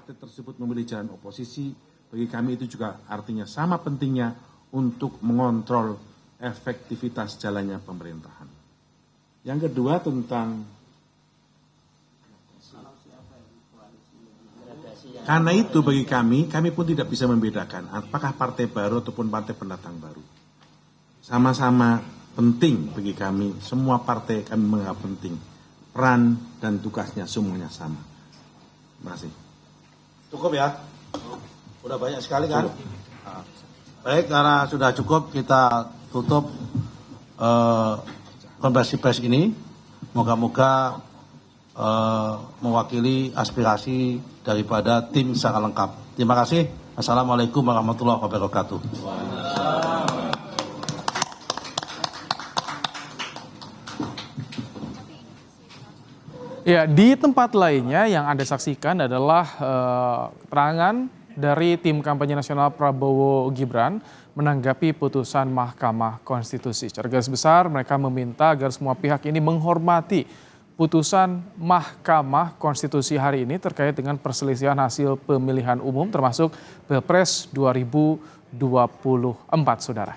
partai tersebut memilih jalan oposisi, bagi kami itu juga artinya sama pentingnya untuk mengontrol efektivitas jalannya pemerintahan. Yang kedua tentang, karena itu bagi kami pun tidak bisa membedakan apakah partai baru ataupun partai pendatang baru. Sama-sama penting bagi kami, semua partai kami menganggap penting. Peran dan tugasnya semuanya sama. Terima kasih. Cukup ya? Udah banyak sekali kan? Baik, karena sudah cukup kita tutup konferensi pers ini. Moga-moga mewakili aspirasi daripada tim secara lengkap. Terima kasih. Assalamualaikum warahmatullahi wabarakatuh. Ya, di tempat lainnya yang Anda saksikan adalah keterangan dari tim kampanye nasional Prabowo Gibran menanggapi putusan Mahkamah Konstitusi. Secara garis besar, mereka meminta agar semua pihak ini menghormati putusan Mahkamah Konstitusi hari ini terkait dengan perselisihan hasil pemilihan umum termasuk Pilpres 2024, Saudara.